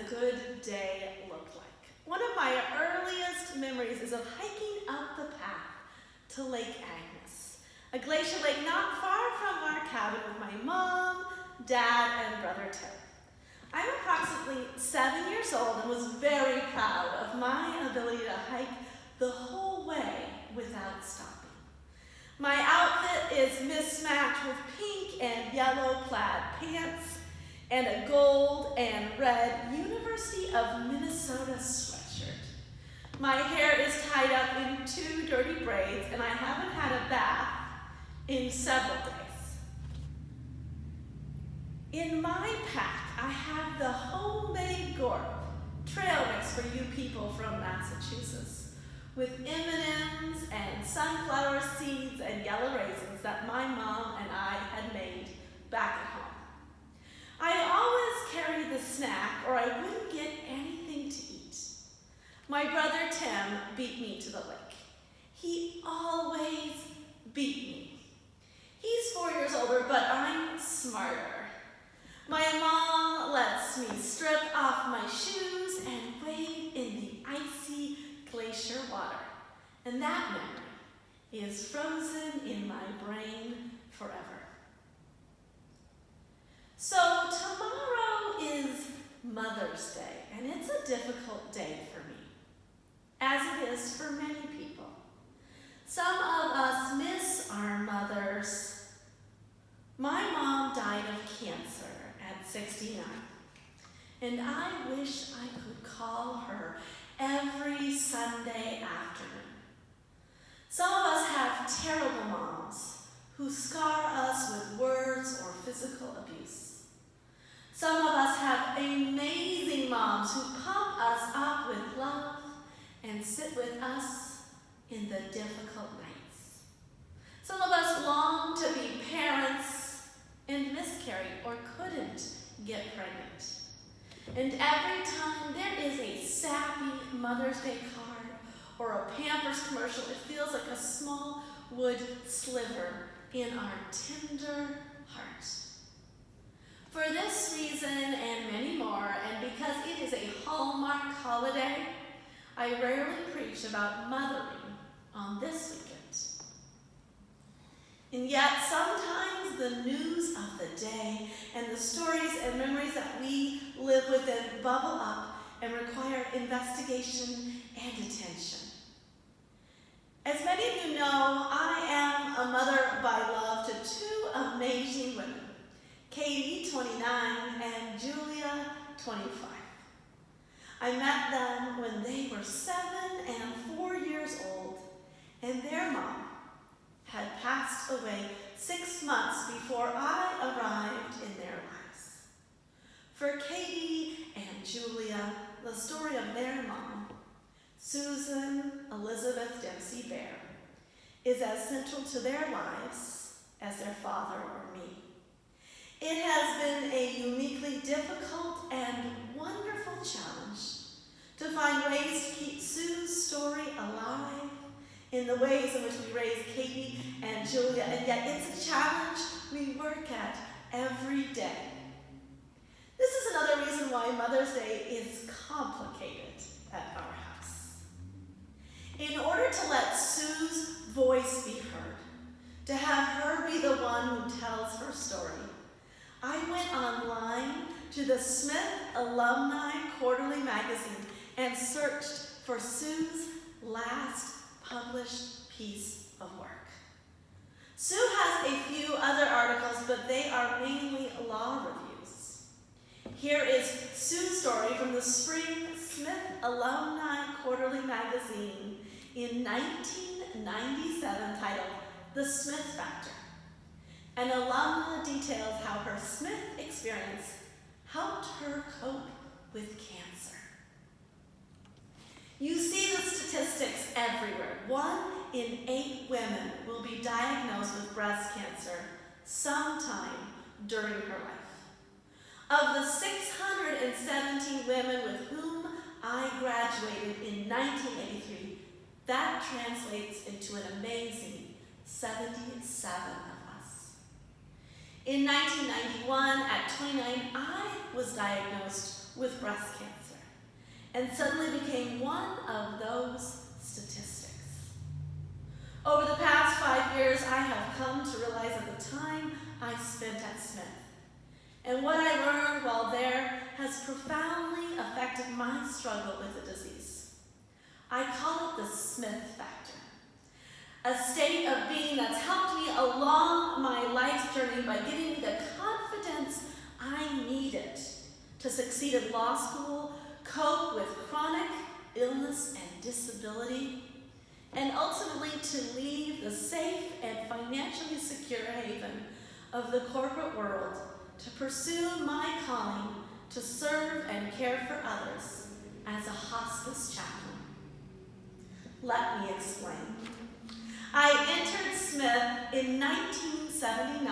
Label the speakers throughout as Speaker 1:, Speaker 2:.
Speaker 1: good day look like? One of my earliest memories is of hiking up the path to Lake Agnes, a glacier lake not far from our cabin with my mom, dad, and brother Tim. I'm approximately 7 years old and was very proud of my ability to hike the whole way without stopping. My outfit is mismatched with pink and yellow plaid pants and a gold and red University of Minnesota sweatshirt. My hair is tied up in 2 dirty braids and I haven't had a bath in several days. In my pack, I have the homemade Gorp trail mix for you people from Massachusetts, with M&Ms and sunflower seeds and yellow raisins that my mom and I had made back at home. I always carried the snack or I wouldn't get anything to eat. My brother Tim beat me to the lake. He always beat me. He's 4 years older, but I'm smarter. My mom lets me strip off my shoes and wade in the icy glacier water. And that memory is frozen in my brain forever. So tomorrow is Mother's Day, and it's a difficult day for me, as it is for many people. Some of us miss our mothers. My mom died of cancer at 69, and I wish I could call her every Sunday afternoon. Some of us have terrible moms who scar us with words or physical abuse. Some of us have amazing moms who pump us up with love and sit with us in the difficult nights. Some of us long to be parents and miscarried or couldn't get pregnant. And every time there is a sappy Mother's Day card or a Pampers commercial, it feels like a small wood sliver in our tender heart. For this reason and many more, and because it is a Hallmark holiday, I rarely preach about mothering on this weekend. And yet sometimes the news of the day and the stories and memories that we live within bubble up and require investigation and attention. As many of you know, I am a mother by love to 2 amazing women, Katie, 29, and Julia, 25. I met them when they were 7 and 4 years old, and their mom had passed away 6 months before I arrived in their lives. For Katie and Julia, the story of their mom, Susan Elizabeth Dempsey Bear, is as central to their lives as their father or me. It has been a uniquely difficult and wonderful challenge to find ways to keep Sue's story alive in the ways in which we raise Katie and Julia, and yet it's a challenge we work at every day. This is another reason why Mother's Day is complicated at our house. In order to let Sue's voice be heard, to have her be the one who tells her story, I went online to the Smith Alumni Quarterly magazine and searched for Sue's last published piece of work. Sue has a few other articles, but they are mainly law reviews. Here is Sue's story from the spring Smith Alumni Quarterly magazine in 1997 titled The Smith Factor. An alumna details how her Smith experience helped her cope with cancer. You see the statistics everywhere. 1 in 8 women will be diagnosed with breast cancer sometime during her life. Of the 617 women with whom I graduated in 1983, that translates into an amazing 77 of us. In 1991, at 29, I was diagnosed with breast cancer and suddenly became one of those statistics. Over the past 5 years, I have come to realize that the time I spent at Smith and what I learned while there has profoundly affected my struggle with the disease. I call it the Smith factor, a state of being that's helped me along my life's journey by giving me the confidence I needed to succeed in law school, cope with chronic illness and disability, and ultimately to leave the safe and financially secure haven of the corporate world to pursue my calling to serve and care for others as a hospice chaplain. Let me explain. I entered Smith in 1979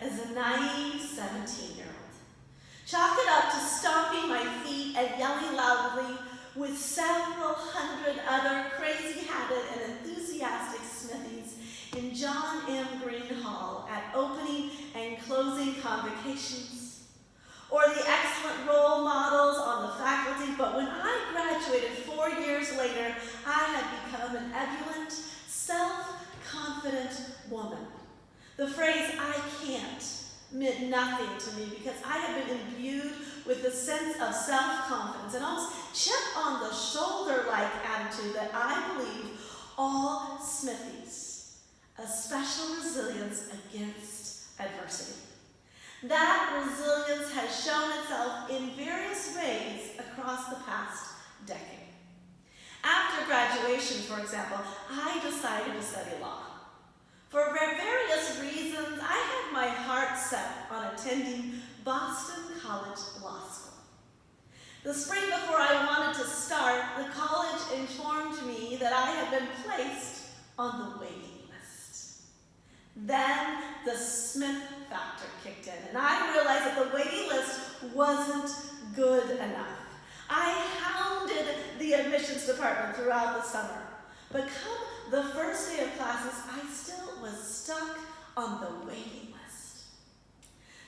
Speaker 1: as a naive 17-year-old. Chalk it up to stomping my feet and yelling loudly with several hundred other crazy-hatted and enthusiastic Smithies in John M. Green Hall at opening and closing convocations, or the excellent role models on the faculty. But when I graduated 4 years later, I had become an ebullient, self-confident woman. The phrase, "I can't," meant nothing to me because I had been imbued with a sense of self-confidence and almost chip on the shoulder-like attitude that I believe all Smithies, a special resilience against adversity. That resilience has shown itself in various ways across the past decade. After graduation, for example, I decided to study law. For various reasons, I had my heart set on attending Boston College Law School. The spring before I wanted to start, the college informed me that I had been placed on the waiting list. Then the Smith factor kicked in, and I realized that the waiting list wasn't good enough. I hounded the admissions department throughout the summer, but come the first day of classes, I still was stuck on the waiting list.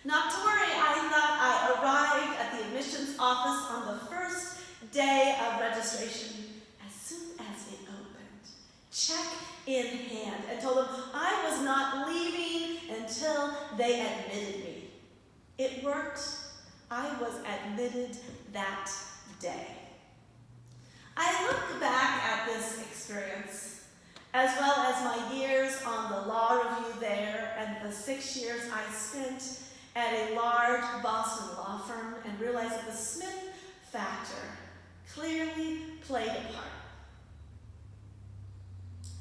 Speaker 1: Not to worry, I thought I arrived at the admissions office on the first day of registration as soon as it opened, check in hand, and told them I was not leaving until they admitted me. It worked. I was admitted that day. I look back at this experience, as well as my years on the law review there and the 6 years I spent at a large Boston law firm, and realize that the Smith factor clearly played a part.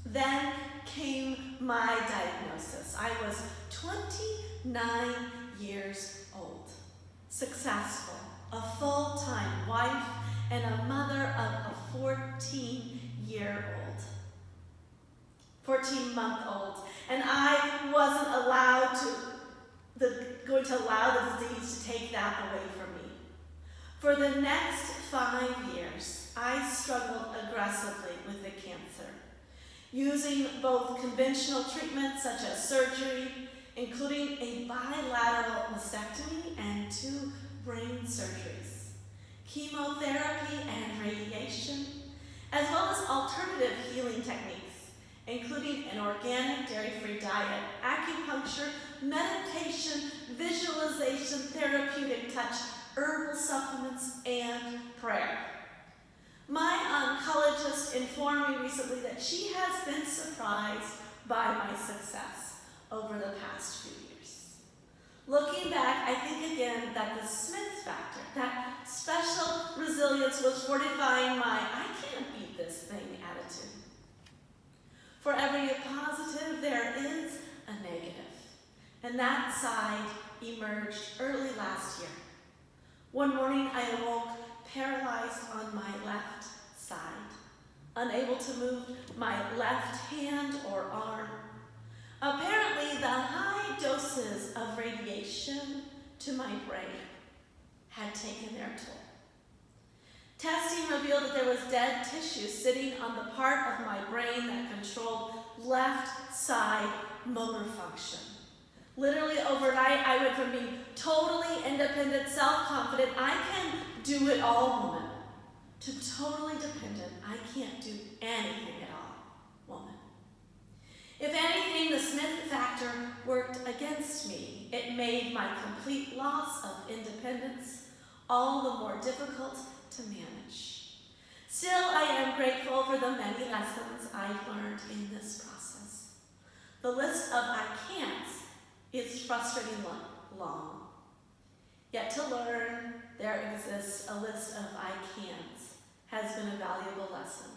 Speaker 1: Then came my diagnosis. I was 29 years old, successful, a full-time wife, and a mother of a 14-month-old. And I wasn't going to allow the disease to take that away from me. For the next 5 years, I struggled aggressively with the cancer, using both conventional treatments such as surgery, including a bilateral mastectomy and 2 brain surgeries, chemotherapy and radiation, as well as alternative healing techniques, including an organic, dairy-free diet, acupuncture, meditation, visualization, therapeutic touch, herbal supplements, and prayer. My oncologist informed me recently that she has been surprised by my success over the past few years. Looking back, I think again that the Smith factor, that special resilience, was fortifying my "I can't beat this thing" attitude. For every positive, there is a negative, and that side emerged early last year. One morning, I awoke paralyzed on my left side, unable to move my left hand or arm. Apparently, the high doses of radiation to my brain had taken their toll. Testing revealed that there was dead tissue sitting on the part of my brain that controlled left side motor function. Literally overnight, I went from being totally independent, self-confident, I can do-it-all woman to totally dependent, I can't do anything at all woman. If anything, the Smith factor worked against me. It made my complete loss of independence all the more difficult to manage. Still, I am grateful for the many lessons I've learned in this process. The list of I can'ts is frustrating long. Yet to learn there exists a list of I can'ts has been a valuable lesson.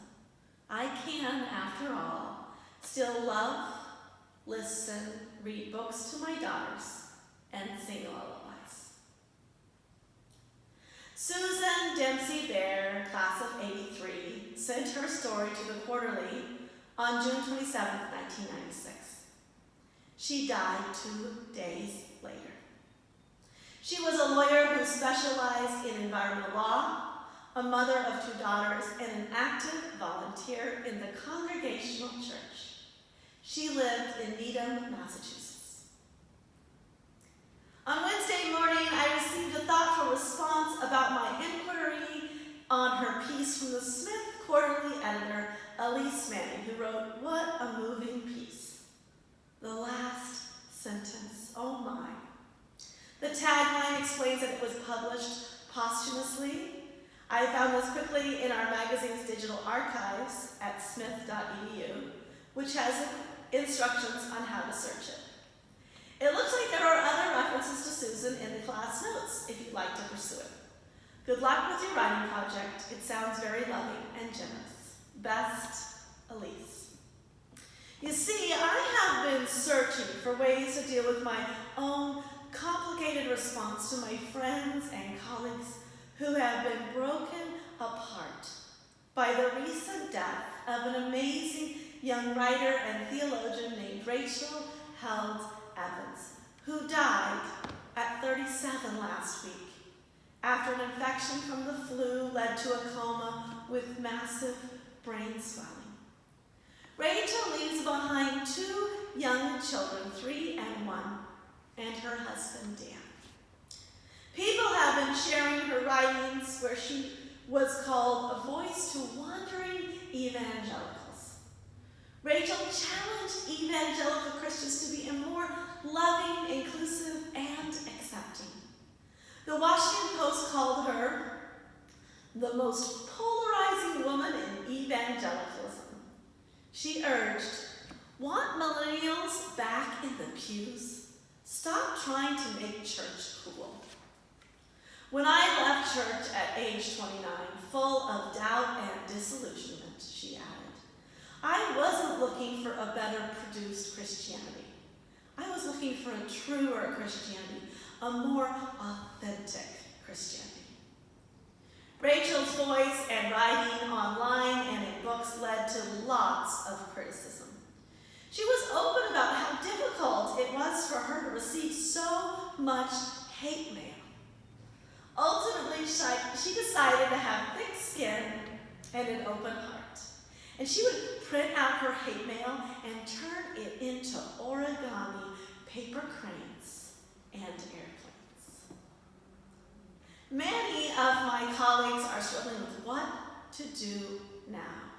Speaker 1: I can, after all, still love, listen, read books to my daughters, and sing lullabies. Susan Dempsey Bear, class of '83, sent her story to the Quarterly on June 27, 1996. She died 2 days later. She was a lawyer who specialized in environmental law, a mother of 2 daughters, and an active volunteer in the Congregational Church. She lived in Needham, Massachusetts. On Wednesday morning, I received a thoughtful response about my inquiry on her piece from the Smith Quarterly editor, Elise Manning, who wrote, "What a moving piece. The last sentence, oh my." The tagline explains that it was published posthumously. I found this quickly in our magazine's digital archives at smith.edu, which has instructions on how to search it. It looks like there are other references to Susan in the class notes if you'd like to pursue it. Good luck with your writing project. It sounds very loving and generous. Best, Elise. You see, I have been searching for ways to deal with my own complicated response to my friends and colleagues who have been broken apart by the recent death of an amazing young writer and theologian named Rachel Held Evans, who died at 37 last week after an infection from the flu led to a coma with massive brain swelling. Rachel leaves behind 2 young children, 3 and 1, and her husband, Dan. People have been sharing her writings where she was called a voice to wandering evangelicals. Rachel challenged evangelical Christians to be more loving, inclusive, and accepting. The Washington Post called her the most polarizing woman in evangelicalism. She urged, "Want millennials back in the pews? Stop trying to make church cool." When I left church at age 29, full of doubt and disillusionment, she added, I wasn't looking for a better produced Christianity. I was looking for a truer Christianity, a more authentic Christianity. Rachel's voice and writing online and in books led to lots of criticism. She was open about how difficult it was for her to receive so much hate mail. Ultimately, she decided to have thick skin and an open heart. And she would print out her hate mail and turn it into origami paper cranes and airplanes. Many of my colleagues are struggling with what to do now.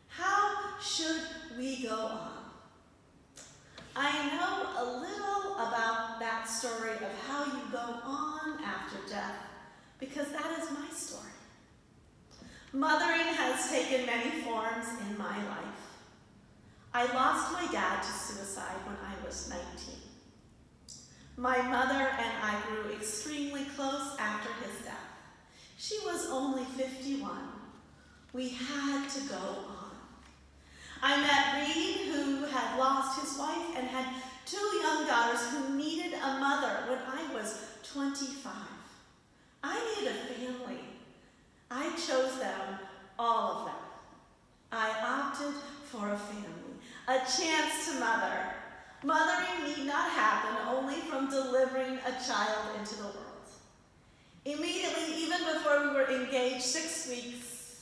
Speaker 1: How should we go on? I know a little about that story of how you go on after death because that is my story. Mothering has taken many forms in my life. I lost my dad to suicide when I was 19. My mother and I grew extremely close after his death. She was only 51. We had to go on. I met Reed, who had lost his wife and had 2 young daughters who needed a mother when I was 25. I needed a family. I chose them, all of them. I opted for a family, a chance to mother. Mothering need not happen only from delivering a child into the world. Immediately, even before we were engaged 6 weeks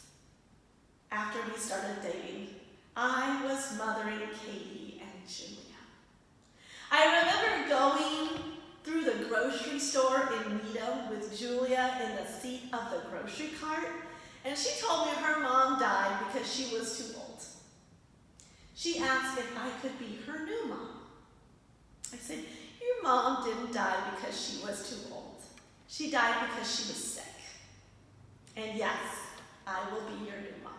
Speaker 1: after we started dating, I was mothering Katie and Julia. I remember going through the grocery store in Needham with Julia in the seat of the grocery cart, and she told me her mom died because she was too old. She asked if I could be her new mom. I said, your mom didn't die because she was too old. She died because she was sick. And yes, I will be your new mom.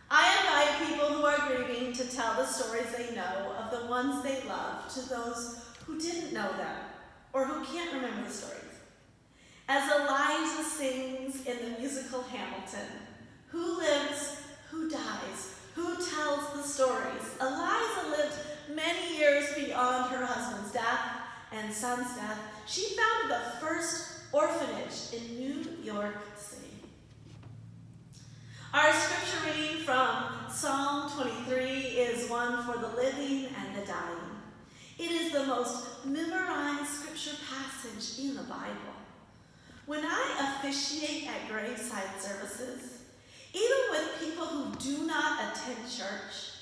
Speaker 1: I invite people who are grieving to tell the stories they know of the ones they love to those who didn't know them or who can't remember the stories. As Eliza sings in the musical Hamilton, who lives, who dies, who tells the stories? Eliza lived many years beyond her husband's death and son's death. She founded the first orphanage in New York City. Our scripture reading from Psalm 23 is one for the living and the dying. It is the most memorized scripture passage in the Bible. When I officiate at graveside services, even with people who do not attend church,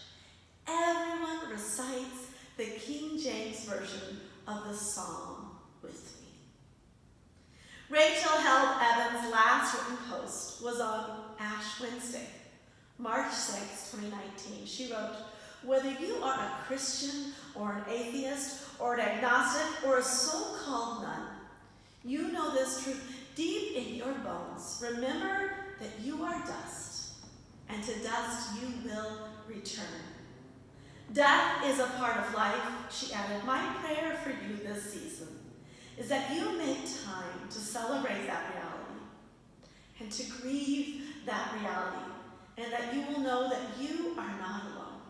Speaker 1: everyone recites the King James Version of the psalm with me. Rachel Held Evans' last written post was on Ash Wednesday, March 6, 2019. She wrote, whether you are a Christian or an atheist or an agnostic or a so-called none, you know this truth deep in your bones. Remember that you are dust, and to dust you will return. Death is a part of life, she added. My prayer for you this season is that you make time to celebrate that reality and to grieve that reality, and that you will know that you are not alone.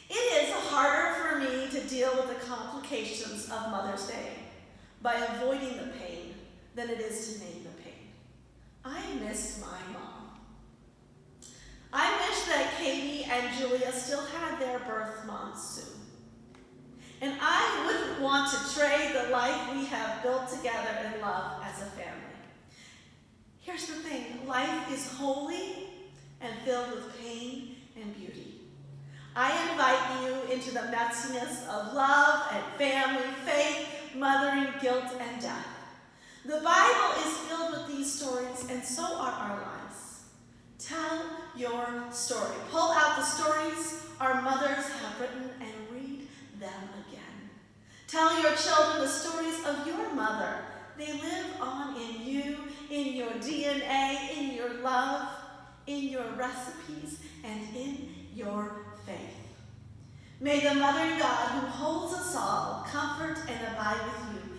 Speaker 1: It is harder for me to deal with the complications of Mother's Day by avoiding the pain than it is to name the pain. I miss my mom. I wish that Katie and Julia still had their birth moms soon. And I wouldn't want to trade the life we have built together in love as a family. Here's the thing, life is holy and filled with pain and beauty. I invite you into the messiness of love and family, faith, mothering, guilt, and death. The Bible is filled with these stories, and so are our lives. Tell your story. Pull out the stories our mothers have written and read them again. Tell your children the stories of your mother. They live on in you, in your DNA, in your love, in your recipes, and in your faith. May the Mother God who holds us all comfort and abide with you